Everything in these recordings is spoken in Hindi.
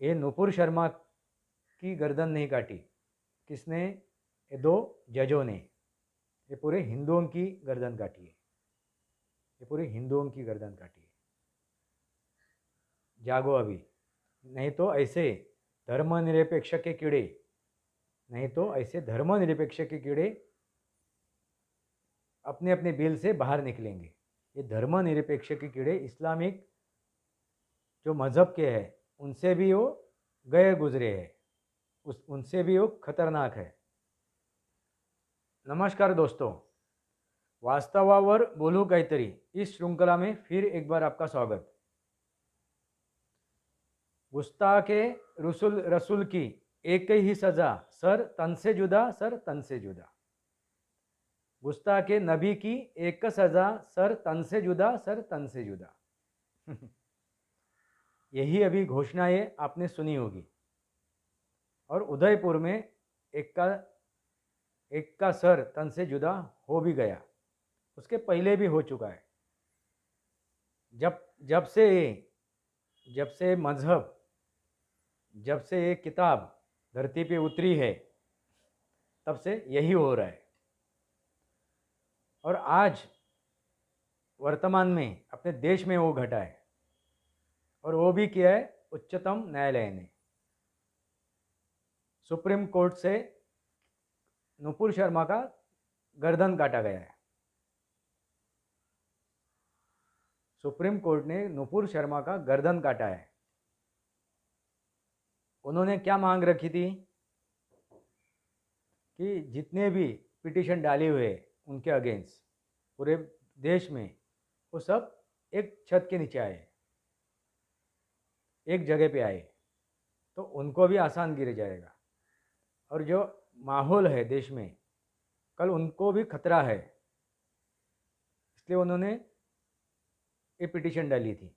ये नुपुर शर्मा की गर्दन नहीं काटी। किसने? ये दो जजों ने। ये पूरे हिंदुओं की गर्दन काटी है। ये पूरे हिंदुओं की गर्दन काटी है। जागो अभी, नहीं तो ऐसे धर्मनिरपेक्ष के कीड़े, नहीं तो ऐसे धर्मनिरपेक्ष के कीड़े अपने अपने बिल से बाहर निकलेंगे। ये धर्मनिरपेक्ष के कीड़े इस्लामिक जो मज़हब के हैं उनसे भी वो गए गुजरे हैं, उनसे भी वो खतरनाक है। नमस्कार दोस्तों, वास्तवावर बोलू काहीतरी इस श्रृंखला में फिर एक बार आपका स्वागत। गुस्ताखे रसूल रसूल की एक ही सज़ा, सर तन से जुदा, सर तन से जुदा। गुस्ताखे नबी की एक सज़ा, सर तन से जुदा, सर तन से जुदा। यही अभी घोषणाएं आपने सुनी होगी। और उदयपुर में एक का सर तन से जुदा हो भी गया, उसके पहले भी हो चुका है। जब जब से मजहब, जब से ये किताब धरती पे उतरी है, तब से यही हो रहा है। और आज वर्तमान में अपने देश में वो घटा है, और वो भी किया है उच्चतम न्यायालय ने। सुप्रीम कोर्ट से नुपुर शर्मा का गर्दन काटा गया है। सुप्रीम कोर्ट ने नुपुर शर्मा का गर्दन काटा है। उन्होंने क्या मांग रखी थी कि जितने भी पिटीशन डाले हुए उनके अगेंस्ट पूरे देश में, वो सब एक छत के नीचे आए, एक जगह पे आए, तो उनको भी आसान गिर जाएगा। और जो माहौल है देश में, कल उनको भी खतरा है, इसलिए उन्होंने ये पिटीशन डाली थी।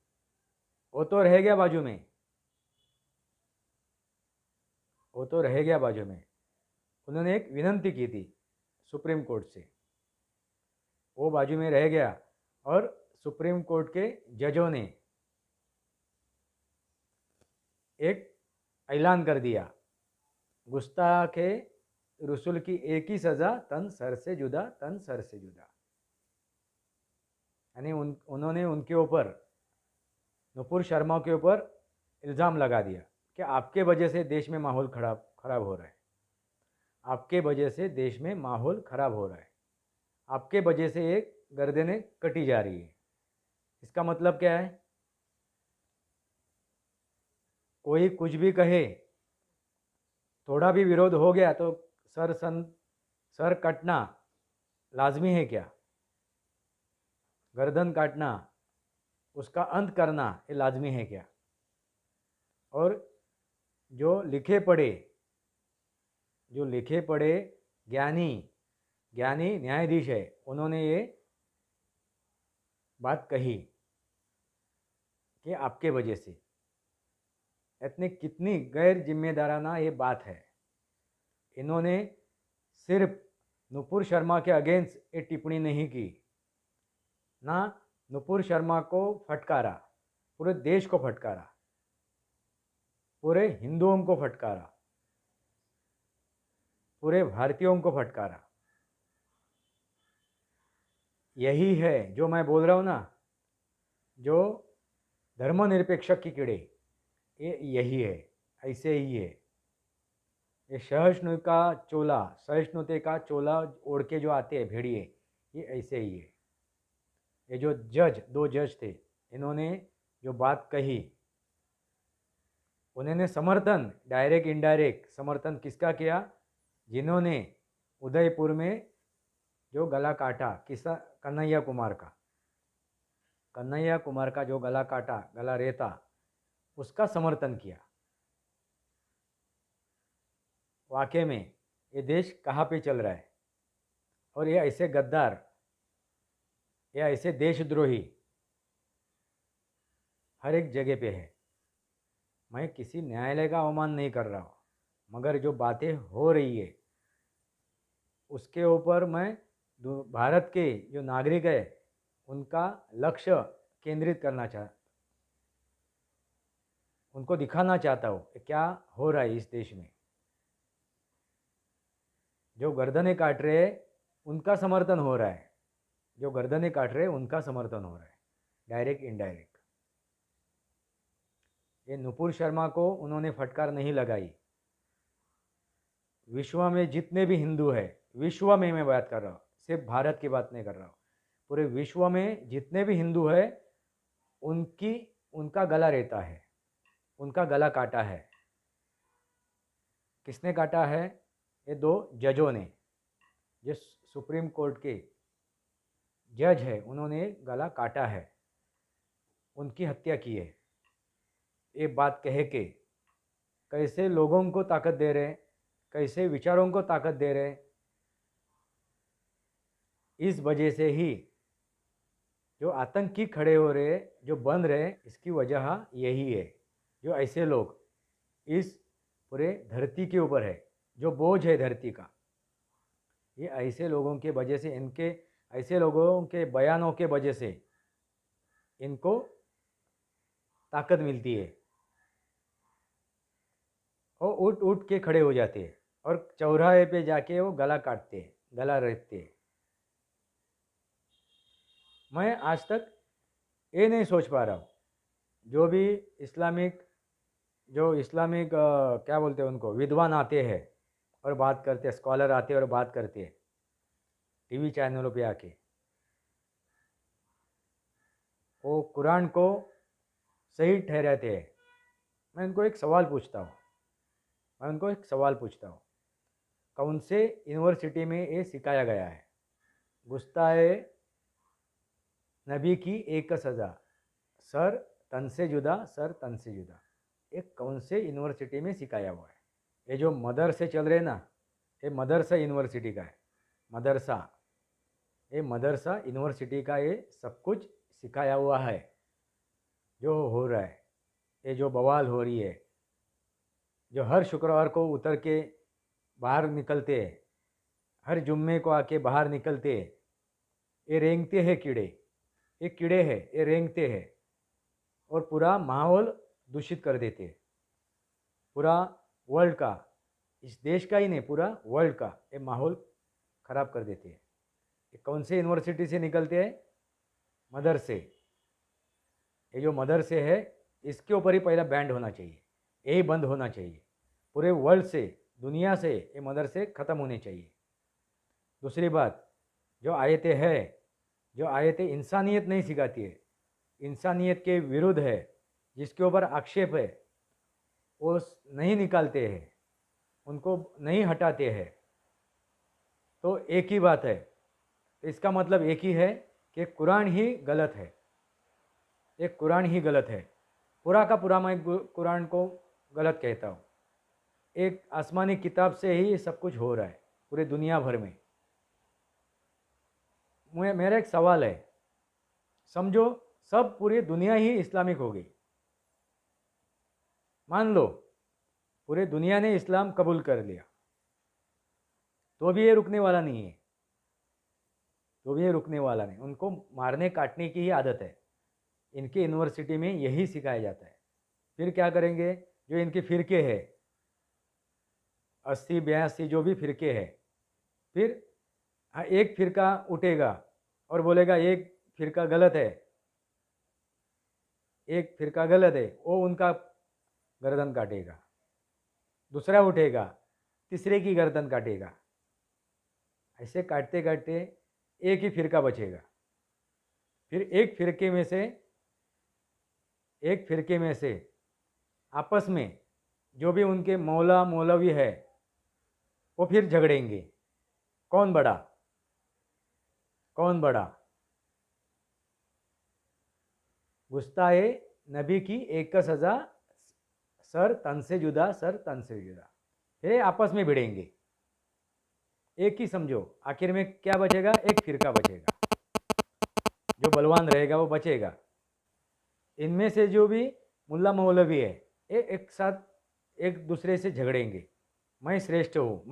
वो तो रह गया बाजू में, वो तो रह गया बाजू में। उन्होंने एक विनंती की थी सुप्रीम कोर्ट से, वो बाजू में रह गया। और सुप्रीम कोर्ट के जजों ने एक ऐलान कर दिया, गुस्ताखे रसूल की एक ही सज़ा, तन सर से जुदा, तन सर से जुदा। यानी उन्होंने उनके ऊपर, नुपुर शर्मा के ऊपर इल्ज़ाम लगा दिया कि आपके वजह से देश में माहौल खराब हो रहा है, आपके वजह से देश में माहौल खराब हो रहा है, आपके वजह से एक गर्दनें कटी जा रही है। इसका मतलब क्या है? कोई कुछ भी कहे, थोड़ा भी विरोध हो गया तो सर कटना लाजमी है क्या? गर्दन काटना, उसका अंत करना, ये लाजमी है क्या? और जो लिखे पढ़े ज्ञानी न्यायाधीश है, उन्होंने ये बात कही कि आपके वजह से। इतनी कितनी गैर जिम्मेदाराना ये बात है। इन्होंने सिर्फ नुपुर शर्मा के अगेंस्ट ये टिप्पणी नहीं की, ना नुपुर शर्मा को फटकारा, पूरे देश को फटकारा, पूरे हिंदुओं को फटकारा, पूरे भारतीयों को फटकारा। यही है जो मैं बोल रहा हूँ ना, जो धर्मनिरपेक्ष की कीड़े, ये यही है, ऐसे ही है। ये सहिष्णुते का चोला ओढ़ के जो आते हैं भेड़िए, ये ऐसे ही है। ये जो दो जज थे, इन्होंने जो बात कही, उन्होंने समर्थन, डायरेक्ट इनडायरेक्ट समर्थन किसका किया? जिन्होंने उदयपुर में जो गला काटा, किसा कन्हैया कुमार का जो गला काटा, गला रेता, उसका समर्थन किया। वाकई में ये देश कहाँ पे चल रहा है? और ये ऐसे गद्दार या ऐसे देशद्रोही हर एक जगह पे है। मैं किसी न्यायालय का अवमान नहीं कर रहा हूँ, मगर जो बातें हो रही है उसके ऊपर मैं भारत के जो नागरिक है उनका लक्ष्य केंद्रित करना चाहता। उनको दिखाना चाहता हूँ कि क्या हो रहा है इस देश में। जो गर्दनें काट रहे हैं उनका समर्थन हो रहा है, जो गर्दनें काट रहे हैं उनका समर्थन हो रहा है, डायरेक्ट इनडायरेक्ट। ये नुपुर शर्मा को उन्होंने फटकार नहीं लगाई। विश्व में जितने भी हिंदू हैं, विश्व में मैं बात कर रहा हूँ, सिर्फ भारत की बात नहीं कर रहा हूँ, पूरे विश्व में जितने भी हिंदू हैं उनका गला रहता है, उनका गला काटा है। किसने काटा है? ये दो जजों ने, जो सुप्रीम कोर्ट के जज है, उन्होंने गला काटा है, उनकी हत्या की है। ये बात कह के कैसे लोगों को ताकत दे रहे हैं, कैसे विचारों को ताकत दे रहे हैं। इस वजह से ही जो आतंकी खड़े हो रहे, जो बन रहे, इसकी वजह यही है। जो ऐसे लोग इस पूरे धरती के ऊपर है, जो बोझ है धरती का, ये ऐसे लोगों के वजह से, इनके ऐसे लोगों के बयानों के वजह से इनको ताकत मिलती है और उठ उठ के खड़े हो जाते हैं और चौराहे पे जाके वो गला काटते हैं, गला रखते हैं। मैं आज तक ये नहीं सोच पा रहा हूँ, जो भी इस्लामिक क्या बोलते हैं उनको, विद्वान आते हैं और बात करते हैं, स्कॉलर आते हैं और बात करते हैं टीवी चैनलों पे आके, वो कुरान को सही ठहराते हैं। मैं उनको एक सवाल पूछता हूँ, कौन से यूनिवर्सिटी में ये सिखाया गया है? गुस्ताए नबी की एक सज़ा, सर तन से जुदा, सर तन से जुदा, एक कौन से यूनिवर्सिटी में सिखाया हुआ है? ये जो मदरसे चल रहे ना, ये मदरसा यूनिवर्सिटी का है, ये मदरसा यूनिवर्सिटी का ये सब कुछ सिखाया हुआ है। जो हो रहा है, ये जो बवाल हो रही है, जो हर शुक्रवार को उतर के बाहर निकलते हैं, हर जुम्मे को आके बाहर निकलते हैं, ये रेंगते हैं कीड़े, ये कीड़े हैं, ये रेंगते हैं और पूरा माहौल दूषित कर देते हैं। पूरा वर्ल्ड का, इस देश का ही नहीं, पूरा वर्ल्ड का ये माहौल ख़राब कर देते हैं। ये कौन से यूनिवर्सिटी से निकलते हैं? मदरसे। ये जो मदरसे है, इसके ऊपर ही पहला बैंड होना चाहिए, यही बंद होना चाहिए। पूरे वर्ल्ड से, दुनिया से ये मदरसे ख़त्म होने चाहिए। दूसरी बात, जो आयतें इंसानियत नहीं सिखाती है, इंसानियत के विरुद्ध है, जिसके ऊपर आक्षेप है, वो नहीं निकालते हैं, उनको नहीं हटाते हैं। तो एक ही बात है, इसका मतलब एक ही है कि कुरान ही गलत है, एक कुरान ही गलत है। पूरा का पूरा मैं कुरान को गलत कहता हूँ। एक आसमानी किताब से ही सब कुछ हो रहा है पूरे दुनिया भर में। मेरा एक सवाल है, समझो सब पूरी दुनिया ही इस्लामिक हो गई, मान लो पूरे दुनिया ने इस्लाम कबूल कर लिया, तो भी ये रुकने वाला नहीं है, उनको मारने काटने की ही आदत है। इनके यूनिवर्सिटी में यही सिखाया जाता है। फिर क्या करेंगे? जो इनके फिरके हैं, 80-82 जो भी फिरके हैं, फिर एक फिरका उठेगा और बोलेगा एक फिरका गलत है, वो उनका गर्दन काटेगा। दूसरा उठेगा, तीसरे की गर्दन काटेगा। ऐसे काटते काटते एक ही फिरका बचेगा। फिर एक फिरके में से आपस में जो भी उनके मौला मौलवी है, वो फिर झगड़ेंगे, कौन बड़ा। गुस्ताए नबी की एक का सज़ा, सर तन से जुदा, फिर आपस में भिड़ेंगे। एक ही समझो, आखिर में क्या बचेगा? एक फिरका बचेगा, जो बलवान रहेगा वो बचेगा। इनमें से जो भी मुल्ला मौलवी है, ये एक साथ एक दूसरे से झगड़ेंगे, मैं श्रेष्ठ हूँ।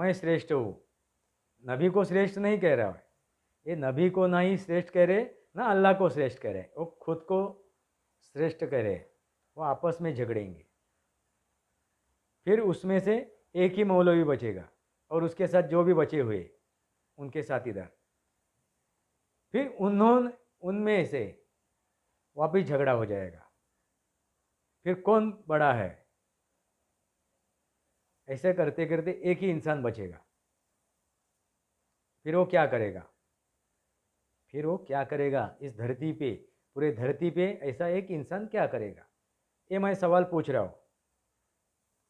नबी को श्रेष्ठ नहीं कह रहा है, ये नबी को ना ही श्रेष्ठ कह रहे, ना अल्लाह को श्रेष्ठ कह रहे, वो खुद को श्रेष्ठ कह रहे। वो आपस में झगड़ेंगे, फिर उसमें से एक ही मौलवी बचेगा और उसके साथ जो भी बचे हुए उनके साथीदार, फिर उनमें से वापिस झगड़ा हो जाएगा, फिर कौन बड़ा है, ऐसे करते करते एक ही इंसान बचेगा। फिर वो क्या करेगा? फिर वो क्या करेगा इस धरती पे, पूरे धरती पे ऐसा एक इंसान क्या करेगा? ये मैं सवाल पूछ रहा हूँ,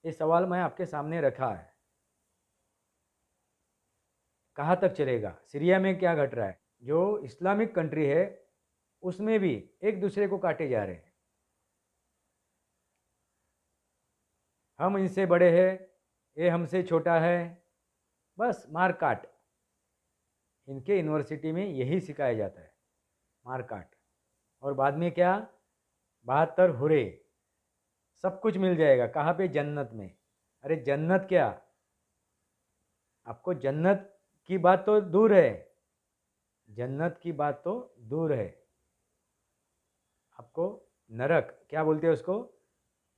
ये सवाल मैं आपके सामने रखा है। कहाँ तक चलेगा? सीरिया में क्या घट रहा है? जो इस्लामिक कंट्री है उसमें भी एक दूसरे को काटे जा रहे हैं। हम इनसे बड़े हैं, ये हमसे छोटा है, बस मार काट। इनके यूनिवर्सिटी में यही सिखाया जाता है, मार काट। और बाद में क्या? 72 हुरे, सब कुछ मिल जाएगा। कहाँ पे? जन्नत में। अरे जन्नत क्या, आपको जन्नत की बात तो दूर है, जन्नत की बात तो दूर है, आपको नरक क्या बोलते हैं उसको?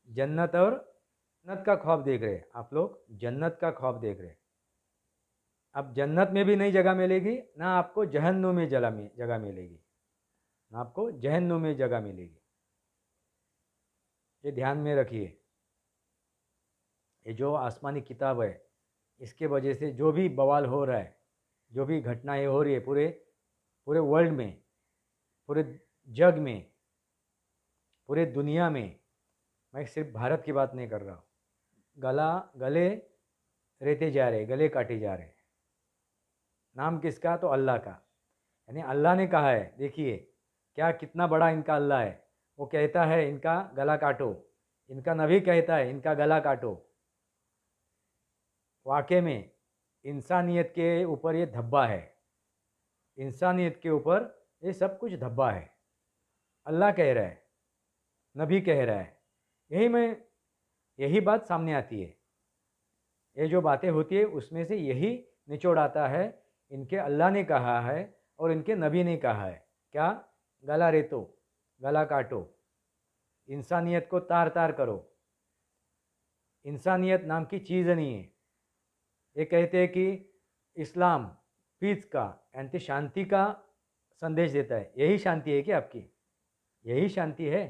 जन्नत। और जन्नत का ख्वाब देख रहे हैं आप लोग, जन्नत का ख्वाब देख रहे हैं। अब जन्नत में भी नहीं जगह मिलेगी, ना आपको जहन्नुम में जगह मिलेगी, ना आपको जहन्नुम में जगह मिलेगी। ये ध्यान में रखिए। ये जो आसमानी किताब है, इसके वजह से जो भी बवाल हो रहा है, जो भी घटनाएं हो रही है पूरे पूरे वर्ल्ड में, पूरे जग में, पूरे दुनिया में, मैं सिर्फ भारत की बात नहीं कर रहा हूँ, गले रहते जा रहे, गले काटे जा रहे। नाम किसका? तो अल्लाह का। यानी अल्लाह ने कहा है, देखिए क्या कितना बड़ा इनका अल्लाह है। वो कहता है इनका गला काटो, इनका नबी कहता है इनका गला काटो। वाकई में इंसानियत के ऊपर ये धब्बा है, इंसानियत के ऊपर ये सब कुछ धब्बा है। अल्लाह कह रहा है, नबी कह रहा है, यही बात सामने आती है। ये जो बातें होती है उसमें से यही निचोड़ आता है। इनके अल्लाह ने कहा है और इनके नबी ने कहा है, क्या? गला रेतो, गला काटो, इंसानियत को तार तार करो। इंसानियत नाम की चीज़ नहीं है। ये कहते हैं कि इस्लाम पीस का यानी शांति का संदेश देता है। यही शांति है क्या आपकी? यही शांति है?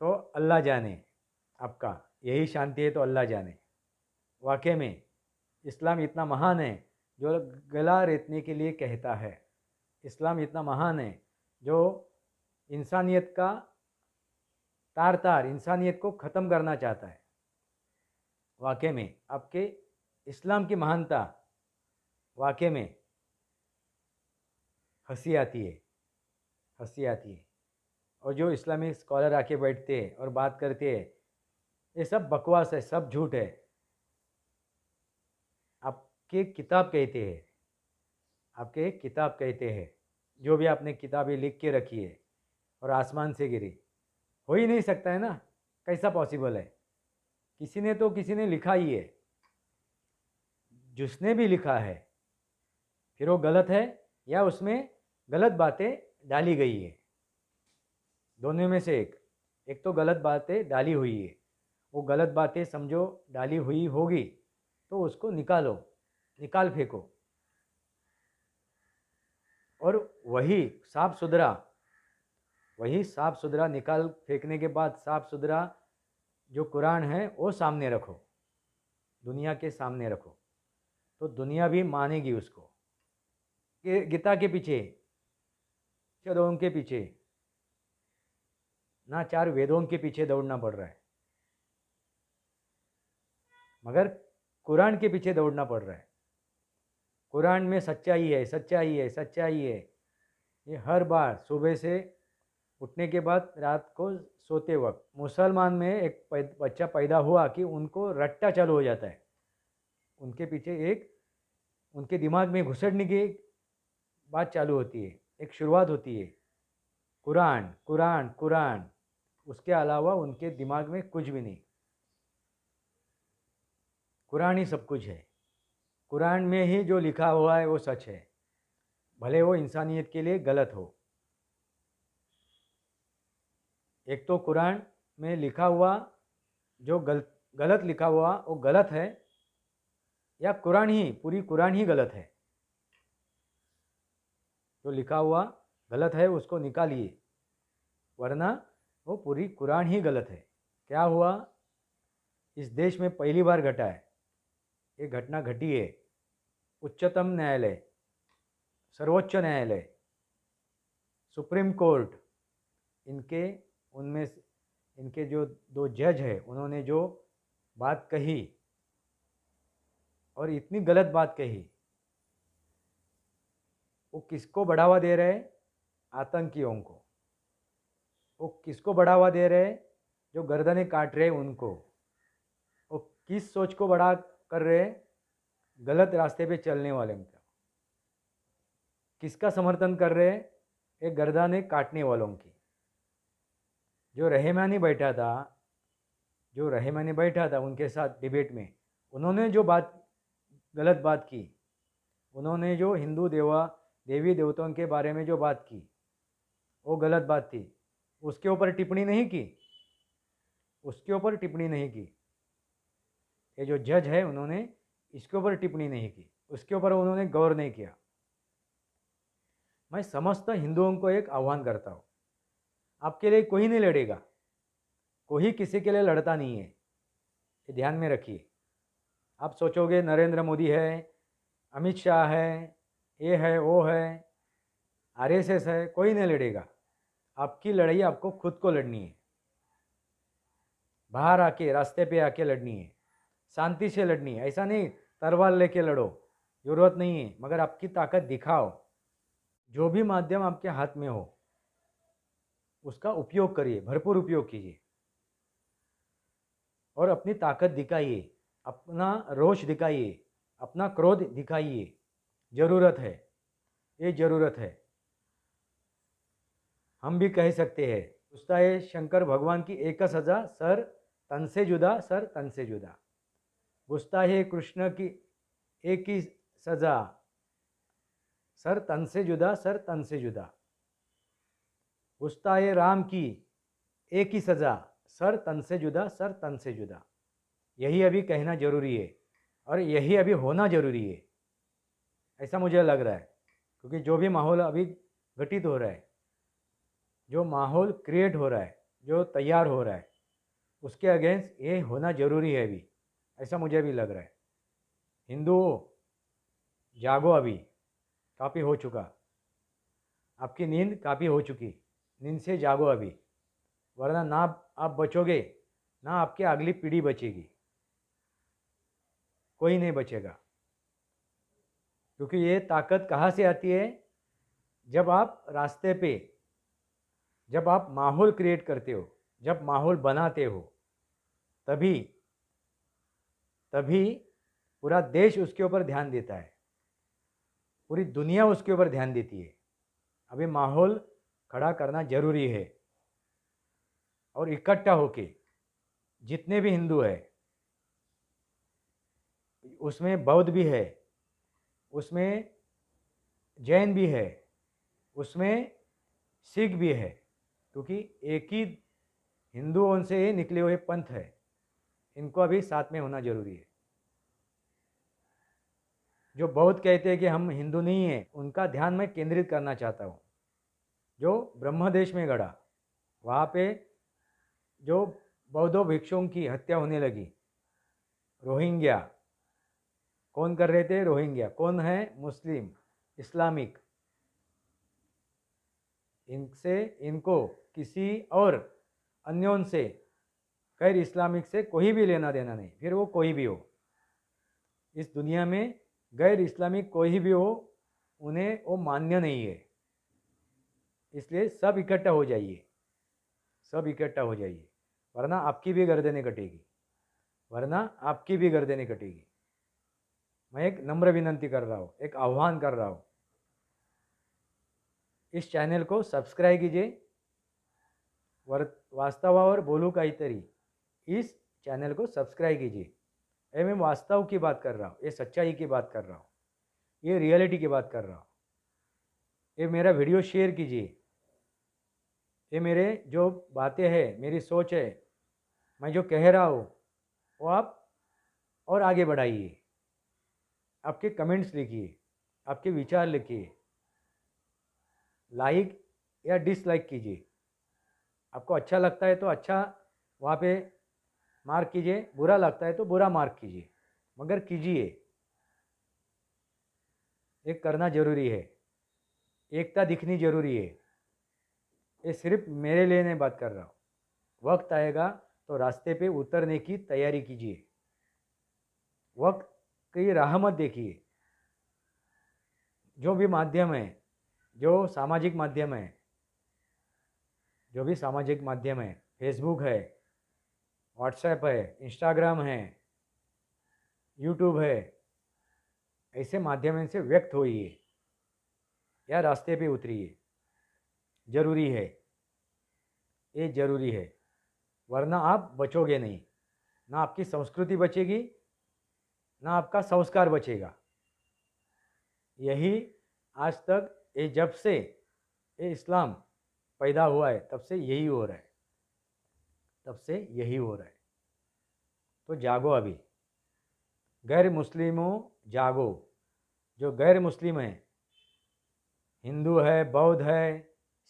तो अल्लाह जाने आपका यही शांति है तो अल्लाह जाने। वाकई में इस्लाम इतना महान है जो गला रेतने के लिए कहता है। इस्लाम इतना महान है जो इंसानियत का तार तार, इंसानियत को ख़त्म करना चाहता है। वाकई में आपके इस्लाम की महानता, वाकई में हंसी आती है, हंसी आती है। और जो इस्लामिक स्कॉलर आके बैठते हैं और बात करते हैं, ये सब बकवास है, सब झूठ है। आपके किताब कहते हैं, आपके किताब कहते हैं, जो भी आपने किताबें लिख के रखी है और आसमान से गिरी, हो ही नहीं सकता है ना। कैसा पॉसिबल है? किसी ने लिखा ही है। जिसने भी लिखा है फिर वो गलत है या उसमें गलत बातें डाली गई है। दोनों में से एक तो गलत बातें डाली हुई है। वो गलत बातें समझो डाली हुई होगी तो उसको निकालो, निकाल फेंको। और वही साफ सुथरा निकाल फेंकने के बाद साफ सुथरा जो कुरान है वो सामने रखो, दुनिया के सामने रखो, तो दुनिया भी मानेगी उसको। गीता के पीछे, वेदों के पीछे ना, 4 वेदों के पीछे दौड़ना पड़ रहा है, मगर कुरान के पीछे दौड़ना पड़ रहा है। कुरान में सच्चाई है, सच्चाई है, सच्चाई है। ये हर बार सुबह से उठने के बाद रात को सोते वक्त मुसलमान में एक बच्चा पैदा हुआ कि उनको रट्टा चालू हो जाता है। उनके पीछे उनके दिमाग में घुसड़ने की बात चालू होती है, एक शुरुआत होती है, कुरान कुरान कुरान। उसके अलावा उनके दिमाग में कुछ भी नहीं। कुरान ही सब कुछ है। कुरान में ही जो लिखा हुआ है वो सच है, भले वो इंसानियत के लिए गलत हो। एक तो कुरान में लिखा हुआ जो गलत लिखा हुआ वो गलत है, या कुरान ही, पूरी कुरान ही गलत है। जो लिखा हुआ गलत है उसको निकालिए, वरना वो पूरी कुरान ही गलत है। क्या हुआ, इस देश में पहली बार घटा है, ये घटना घटी है। उच्चतम न्यायालय, सर्वोच्च न्यायालय, सुप्रीम कोर्ट, इनके उनमें इनके जो दो जज है, उन्होंने जो बात कही, और इतनी गलत बात कही, वो किसको बढ़ावा दे रहे हैं? आतंकियों को। वो किसको बढ़ावा दे रहे हैं? जो गर्दनें काट रहे हैं उनको। वो किस सोच को बढ़ा कर रहे हैं? गलत रास्ते पे चलने वाले का। किसका समर्थन कर रहे हैं? एक गर्दनें काटने वालों की। जो रहमानी बैठा था उनके साथ डिबेट में, उन्होंने जो गलत बात की, उन्होंने जो हिंदू देवी देवताओं के बारे में जो बात की, वो गलत बात थी। उसके ऊपर टिप्पणी नहीं की, ये जो जज है उन्होंने इसके ऊपर टिप्पणी नहीं की, उसके ऊपर उन्होंने गौर नहीं किया। मैं समस्त हिंदुओं को एक आह्वान करता हूँ, आपके लिए कोई नहीं लड़ेगा, कोई किसी के लिए लड़ता नहीं है, ये ध्यान में रखिए। आप सोचोगे नरेंद्र मोदी है, अमित शाह है, ये है, वो है, आरएसएस है, कोई नहीं लड़ेगा। आपकी लड़ाई आपको खुद को लड़नी है, बाहर आके, रास्ते पे आके लड़नी है, शांति से लड़नी है। ऐसा नहीं तलवार लेके लड़ो, जरूरत नहीं है, मगर आपकी ताकत दिखाओ। जो भी माध्यम आपके हाथ में हो उसका उपयोग करिए, भरपूर उपयोग कीजिए, और अपनी ताकत दिखाइए, अपना रोष दिखाइए, अपना क्रोध दिखाइए। जरूरत है, ये जरूरत है। हम भी कह सकते हैं, उसका ये शंकर भगवान की एक सजा, सर तन से जुदा, सर तन से जुदा। गुस्ता है कृष्ण की एक ही सजा, सर तन से जुदा, सर तन से जुदा। गुस्ता है राम की एक ही सजा, सर तन से जुदा, सर तन से जुदा। यही अभी कहना जरूरी है, और यही अभी होना जरूरी है, ऐसा मुझे लग रहा है। क्योंकि जो भी माहौल अभी घटित हो रहा है, जो माहौल क्रिएट हो रहा है, जो तैयार हो रहा है, उसके अगेंस्ट ये होना जरूरी है अभी, ऐसा मुझे भी लग रहा है। हिंदुओं जागो, अभी काफ़ी हो चुका, आपकी नींद काफ़ी हो चुकी, नींद से जागो अभी, वरना ना आप बचोगे, ना आपकी अगली पीढ़ी बचेगी, कोई नहीं बचेगा। क्योंकि ये ताकत कहाँ से आती है? जब आप रास्ते पे, जब आप माहौल क्रिएट करते हो, जब माहौल बनाते हो, तभी पूरा देश उसके ऊपर ध्यान देता है, पूरी दुनिया उसके ऊपर ध्यान देती है। अभी माहौल खड़ा करना जरूरी है, और इकट्ठा होके जितने भी हिंदू है, उसमें बौद्ध भी है, उसमें जैन भी है, उसमें सिख भी है, क्योंकि एक ही हिंदुओं से निकले हुए पंथ है, इनको अभी साथ में होना जरूरी है। जो बौद्ध कहते हैं कि हम हिंदू नहीं हैं, उनका ध्यान मैं केंद्रित करना चाहता हूँ। जो ब्रह्मदेश में गढ़ा, वहाँ पे जो बौद्धों भिक्षुओं की हत्या होने लगी, रोहिंग्या कौन कर रहे थे? रोहिंग्या कौन है? मुस्लिम, इस्लामिक। इनको किसी और अन्यों से, गैर इस्लामिक से कोई भी लेना देना नहीं, फिर वो कोई भी हो। इस दुनिया में गैर इस्लामिक कोई भी हो, उन्हें वो मान्य नहीं है। इसलिए सब इकट्ठा हो जाइए, सब इकट्ठा हो जाइए, वरना आपकी भी गर्दनें कटेगी, मैं एक नम्र विनंती कर रहा हूँ, एक आह्वान कर रहा हूँ, इस चॅनल को सब्सक्राइब कीजिए। वास्तवावर बोलू काहीतरी, इस चैनल को सब्सक्राइब कीजिए। ये मैं वास्तव की बात कर रहा हूँ, ये सच्चाई की बात कर रहा हूँ, ये रियलिटी की बात कर रहा हूँ। ये मेरा वीडियो शेयर कीजिए। ये मेरे जो बातें हैं, मेरी सोच है, मैं जो कह रहा हूँ वो आप और आगे बढ़ाइए, आपके कमेंट्स लिखिए, आपके विचार लिखिए, लाइक या डिसलाइक कीजिए। आपको अच्छा लगता है तो अच्छा वहाँ पे मार्क कीजिए, बुरा लगता है तो बुरा मार्क कीजिए, मगर कीजिए। ये करना ज़रूरी है, एकता दिखनी ज़रूरी है। ये सिर्फ मेरे लिए नहीं बात कर रहा हूँ, वक्त आएगा तो रास्ते पे उतरने की तैयारी कीजिए, वक्त की राह मत देखिए। जो भी माध्यम है, जो सामाजिक माध्यम है, जो भी सामाजिक माध्यम है, फेसबुक है, व्हाट्सएप है, इंस्टाग्राम है, यूट्यूब है, ऐसे माध्यम से व्यक्त होइए या रास्ते पे उतरिए। ज़रूरी है, ये ज़रूरी है, वरना आप बचोगे नहीं। ना आपकी संस्कृति बचेगी, ना आपका संस्कार बचेगा। यही आज तक ये जब से ये इस्लाम पैदा हुआ है तब से यही हो रहा है, तब से यही हो रहा है। तो जागो अभी, गैर मुस्लिमों जागो। जो गैर मुस्लिम है, हिंदू है, बौद्ध है,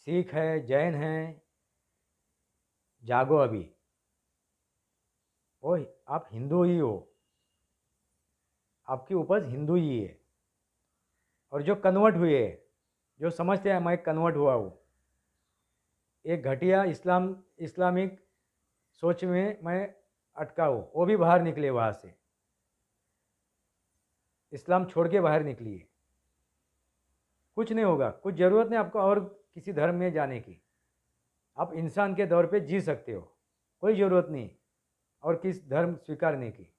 सिख है, जैन है, जागो अभी। ओ आप हिंदू ही हो, आपकी उपज हिंदू ही है। और जो कन्वर्ट हुए, जो समझते हैं मैं कन्वर्ट हुआ हूँ, एक घटिया इस्लामिक सोच में मैं अटका हूँ, वो भी बाहर निकले वहाँ से, इस्लाम छोड़ के बाहर निकलिए। कुछ नहीं होगा, कुछ ज़रूरत नहीं आपको और किसी धर्म में जाने की। आप इंसान के दौर पे जी सकते हो, कोई ज़रूरत नहीं और किस धर्म स्वीकारने की।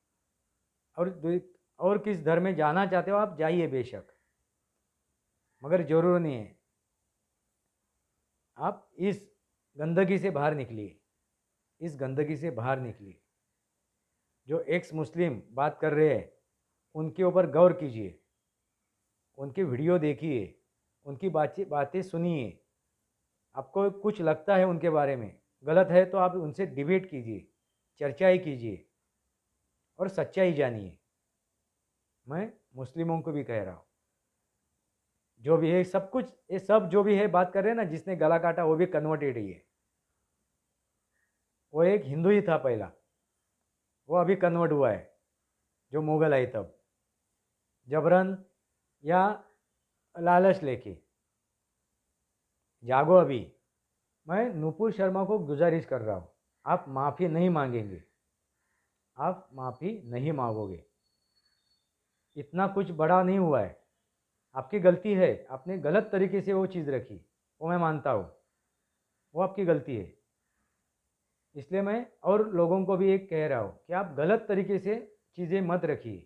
और किस धर्म में जाना चाहते हो आप जाइए बेशक, मगर ज़रूर नहीं है। आप इस गंदगी से बाहर निकलिए, इस गंदगी से बाहर निकलिए। जो एक्स मुस्लिम बात कर रहे हैं उनके ऊपर गौर कीजिए, उनकी वीडियो देखिए, उनकी बातें सुनिए। आपको कुछ लगता है उनके बारे में गलत है तो आप उनसे डिबेट कीजिए, चर्चाएं कीजिए और सच्चाई जानिए। मैं मुस्लिमों को भी कह रहा हूँ, जो भी है सब कुछ, ये सब जो भी है बात कर रहे हैं ना, जिसने गला काटा वो भी कन्वर्टेड ही है। वो एक हिंदू ही था पहला, वो अभी कन्वर्ट हुआ है, जो मुगल आए तब जबरन या लालच लेके। जागो अभी। मैं नुपुर शर्मा को गुजारिश कर रहा हूँ, आप माफ़ी नहीं मांगेंगे, आप माफ़ी नहीं मांगोगे। इतना कुछ बड़ा नहीं हुआ है, आपकी गलती है, आपने गलत तरीके से वो चीज़ रखी, वो मैं मानता हूँ, वो आपकी गलती है। इसलिए मैं और लोगों को भी एक कह रहा हूँ कि आप गलत तरीके से चीज़ें मत रखिए,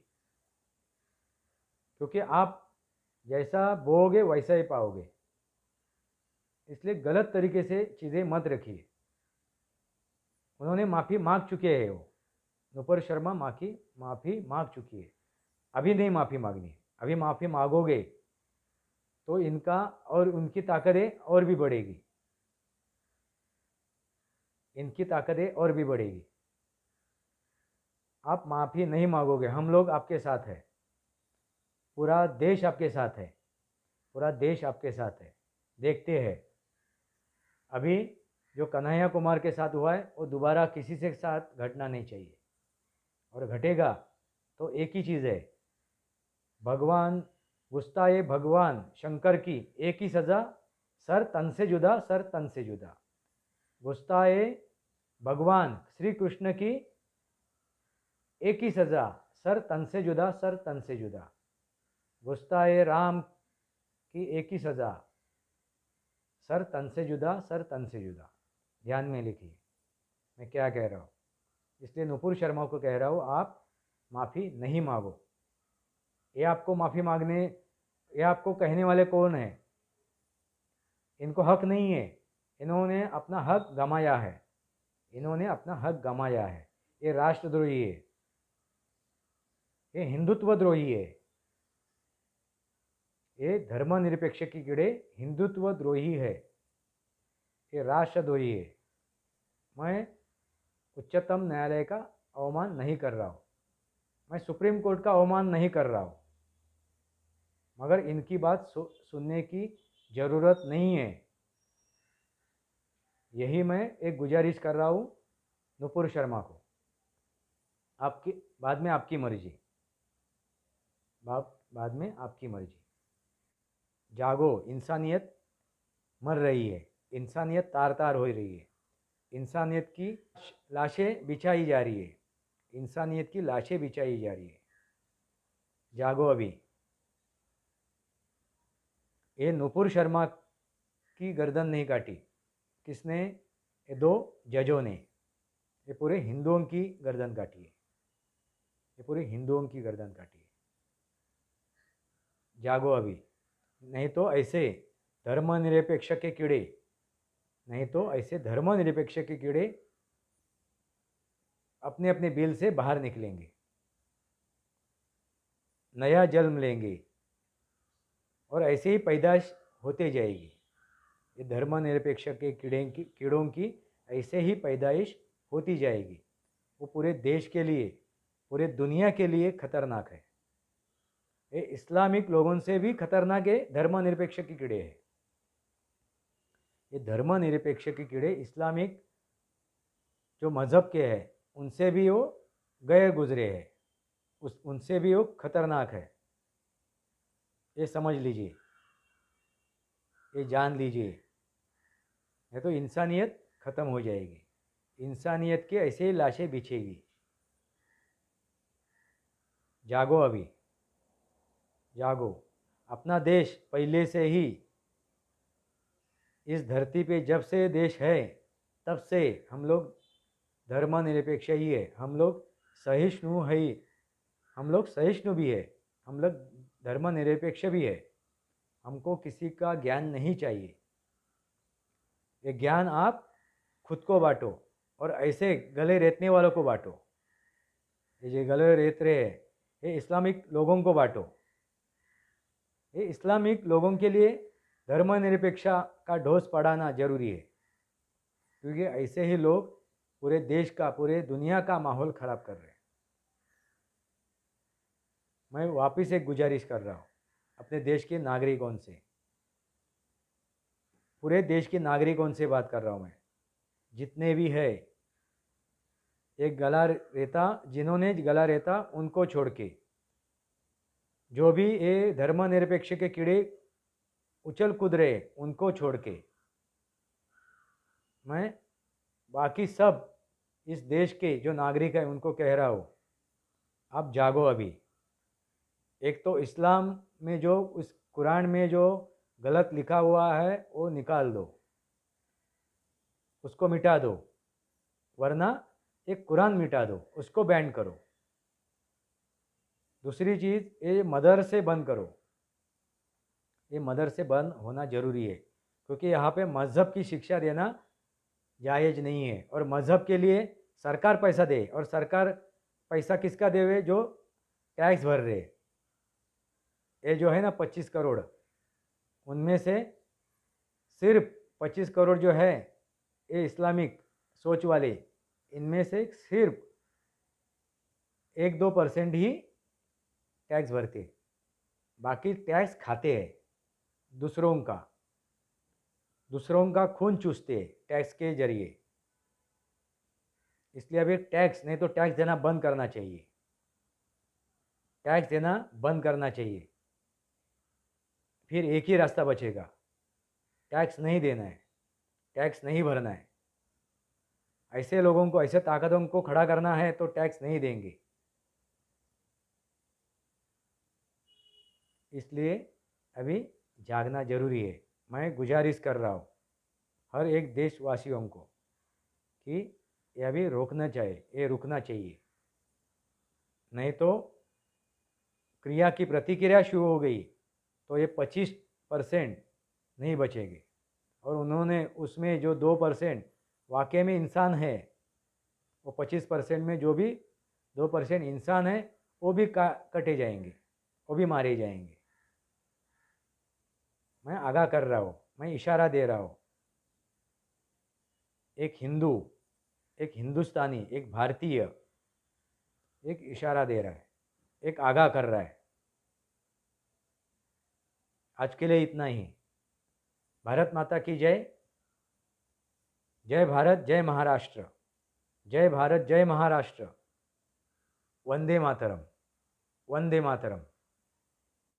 क्योंकि आप जैसा बोओगे वैसा ही पाओगे। इसलिए गलत तरीके से चीज़ें मत रखिए। उन्होंने माफ़ी मांग चुके हैं, वो नुपुर शर्मा माफ़ी मांग चुकी है, अभी नहीं माफ़ी मांगनी। अभी माफ़ी मांगोगे तो इनका और उनकी ताकतें और भी बढ़ेगी, इनकी ताकतें और भी बढ़ेगी। आप माफ़ी नहीं मांगोगे, हम लोग आपके साथ हैं, पूरा देश आपके साथ है, पूरा देश आपके साथ है। देखते हैं अभी जो कन्हैया कुमार के साथ हुआ है वो दोबारा किसी से साथ घटना नहीं चाहिए, और घटेगा तो एक ही चीज़ है, भगवान गुस्ताए भगवान शंकर की एक ही सज़ा, सर तन से जुदा, सर तन से जुदा। गुस्ताए भगवान श्री कृष्ण की एक ही सज़ा, सर तन से जुदा, सर तन से जुदा। गुस्ताए राम की एक ही सज़ा, सर तन से जुदा, सर तन से जुदा। ध्यान में लिखिए मैं क्या कह रहा हूँ। इसलिए नुपुर शर्मा को कह रहा हूँ, आप माफ़ी नहीं मांगो। ये आपको माफ़ी मांगने, ये आपको कहने वाले कौन है? इनको हक नहीं है, इन्होंने अपना हक गंवाया है, इन्होंने अपना हक गंवाया है। ये राष्ट्रद्रोही है, ये हिंदुत्व द्रोही है, ये धर्मनिरपेक्ष के कीड़े हिंदुत्व द्रोही है, ये राष्ट्रद्रोही है। मैं उच्चतम न्यायालय का अवमान नहीं कर रहा हूँ, मैं सुप्रीम कोर्ट का अवमान नहीं कर रहा हूँ, मगर इनकी बात सुनने की ज़रूरत नहीं है। यही मैं एक गुजारिश कर रहा हूँ नुपुर शर्मा को। आपकी बाद में आपकी मर्जी, बाद में आपकी मर्जी। जागो, इंसानियत मर रही है, इंसानियत तार तार हो रही है, इंसानियत की लाशें बिछाई जा रही है, इंसानियत की लाशें बिछाई जा रही है। जागो अभी। ये नुपुर शर्मा की गर्दन नहीं काटी, किसने? ये दो जजों ने। ये पूरे हिंदुओं की गर्दन काटी है, ये पूरे हिंदुओं की गर्दन काटी है। जागो अभी, नहीं तो ऐसे धर्मनिरपेक्ष के कीड़े, नहीं तो ऐसे धर्मनिरपेक्ष के कीड़े अपने अपने बिल से बाहर निकलेंगे, नया जन्म लेंगे और ऐसे ही पैदाश होते जाएगी। ये धर्मनिरपेक्ष के कीड़ों की ऐसे ही पैदाइश होती जाएगी। वो पूरे देश के लिए, पूरे दुनिया के लिए खतरनाक है। ये इस्लामिक लोगों से भी खतरनाक है, धर्मनिरपेक्ष के कीड़े हैं। ये धर्मनिरपेक्ष के कीड़े इस्लामिक जो मज़हब के हैं उनसे भी वो गए गुजरे हैं, उनसे भी वो खतरनाक है। ये समझ लीजिए, ये जान लीजिए, नहीं तो इंसानियत ख़त्म हो जाएगी, इंसानियत की ऐसे ही लाशें बिछेगी। जागो अभी, जागो। अपना देश पहले से ही इस धरती पे, जब से देश है तब से हम लोग धर्मनिरपेक्ष ही है, हम लोग सहिष्णु है, हम लोग सहिष्णु भी है, हम लोग धर्मनिरपेक्ष भी है। हमको किसी का ज्ञान नहीं चाहिए। ये ज्ञान आप खुद को बांटो और ऐसे गले रेतने वालों को बांटो। ये जो गले रेत रहे हैं ये इस्लामिक लोगों को बांटो। ये इस्लामिक लोगों के लिए धर्मनिरपेक्षा का ढोस पढ़ाना जरूरी है, क्योंकि ऐसे ही लोग पूरे देश का, पूरे दुनिया का माहौल ख़राब कर रहे हैं। मैं वापस एक गुजारिश कर रहा हूँ अपने देश के नागरिकों से, पूरे देश के नागरिकों से बात कर रहा हूँ मैं, जितने भी है। एक गला रेता, जिन्होंने गला रेता उनको छोड़ के, जो भी ये धर्मनिरपेक्ष के कीड़े उछल कूद रहे उनको छोड़ के, मैं बाकी सब इस देश के जो नागरिक हैं उनको कह रहा हूँ, आप जागो अभी। एक तो इस्लाम में जो, उस कुरान में जो गलत लिखा हुआ है वो निकाल दो, उसको मिटा दो, वरना एक कुरान मिटा दो, उसको बैन करो। दूसरी चीज़, ये मदरसे बंद करो, ये मदरसे बंद होना ज़रूरी है, क्योंकि यहाँ पे मज़हब की शिक्षा देना जायज़ नहीं है। और मज़हब के लिए सरकार पैसा दे, और सरकार पैसा किसका देवे? जो टैक्स भर रहे। ये जो है ना 25 करोड़, उनमें से सिर्फ 25 करोड़ जो है ये इस्लामिक सोच वाले, इनमें से सिर्फ 1-2% ही टैक्स भरते, बाकी टैक्स खाते हैं दूसरों का खून चूसते हैं टैक्स के जरिए। इसलिए अभी टैक्स, नहीं तो टैक्स देना बंद करना चाहिए, टैक्स देना बंद करना चाहिए। फिर एक ही रास्ता बचेगा, टैक्स नहीं देना है, टैक्स नहीं भरना है। ऐसे लोगों को, ऐसे ताकतों को खड़ा करना है तो टैक्स नहीं देंगे। इसलिए अभी जागना जरूरी है। मैं गुजारिश कर रहा हूँ हर एक देशवासियों को कि ये अभी रोकना चाहिए, ये रुकना चाहिए, नहीं तो क्रिया की प्रतिक्रिया शुरू हो गई तो ये 25% नहीं बचेंगे। और उन्होंने उसमें जो 2% वाकई में इंसान है, वो 25% में जो भी 2% इंसान है वो भी कटे जाएंगे, वो भी मारे जाएंगे। मैं आगाह कर रहा हूँ, मैं इशारा दे रहा हूँ। एक हिंदू एक हिंदुस्तानी, एक भारतीय एक इशारा दे रहा है, एक आगाह कर रहा है। आज के लिए इतना ही। भारत माता की जय। जय भारत, जय महाराष्ट्र। जय भारत, जय महाराष्ट्र। वंदे मातरम, वंदे मातरम।